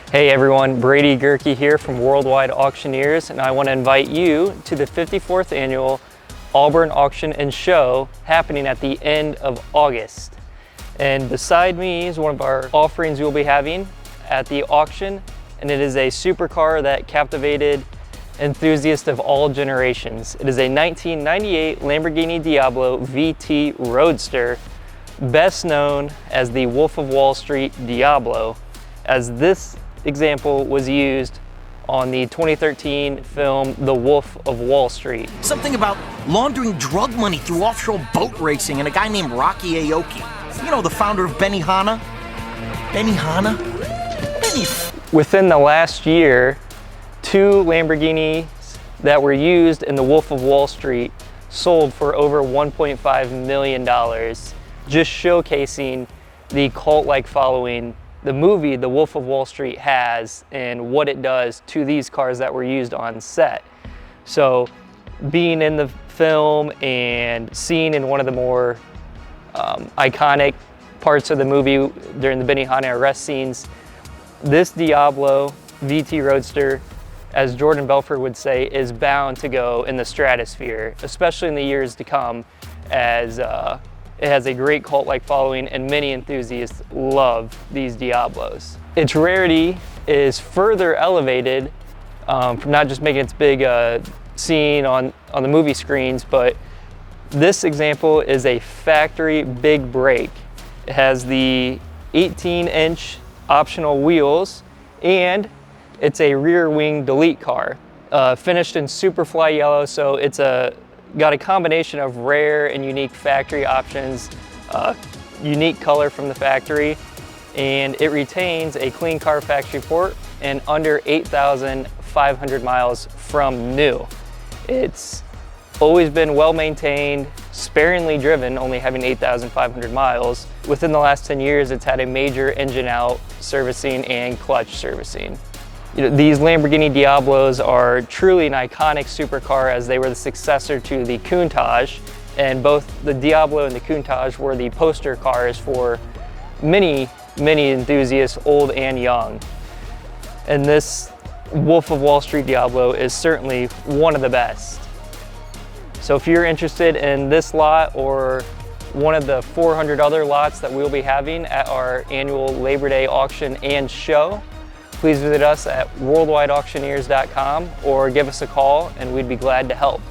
Hey everyone, Brady Gerke here from Worldwide Auctioneers, and I want to invite you to the 54th annual Auburn Auction and Show happening at the end of August. And beside me is one of our offerings we'll be having at the auction, and it is a supercar that captivated enthusiasts of all generations. It is a 1998 Lamborghini Diablo VT Roadster, best known as the Wolf of Wall Street Diablo, as this example was used on the 2013 film The Wolf of Wall Street. Something about laundering drug money through offshore boat racing and a guy named Rocky Aoki. You know, the founder of Benihana? Within the last year, 2 Lamborghinis that were used in The Wolf of Wall Street sold for over $1.5 million, just showcasing the cult-like following the movie The Wolf of Wall Street has and what it does to these cars that were used on set. So being in the film and seeing in one of the more iconic parts of the movie during the Benihana arrest scenes, this Diablo VT Roadster, as Jordan Belfort would say, is bound to go in the stratosphere, especially in the years to come, as it has a great cult-like following and many enthusiasts love these Diablos. Its rarity is further elevated from not just making its big scene on the movie screens, but this example is a factory big break. It has the 18-inch optional wheels, and it's a rear wing delete car, finished in Superfly yellow, so it's got a combination of rare and unique factory options, unique color from the factory, and it retains a clean CARFAX report and under 8,500 miles from new. It's always been well maintained, sparingly driven, only having 8,500 miles. Within the last 10 years, it's had a major engine out servicing and clutch servicing. You know, these Lamborghini Diablos are truly an iconic supercar, as they were the successor to the Countach, and both the Diablo and the Countach were the poster cars for many enthusiasts, old and young. And this Wolf of Wall Street Diablo is certainly one of the best. So if you're interested in this lot or one of the 400 other lots that we'll be having at our annual Labor Day auction and show, please visit us at worldwideauctioneers.com or give us a call and we'd be glad to help.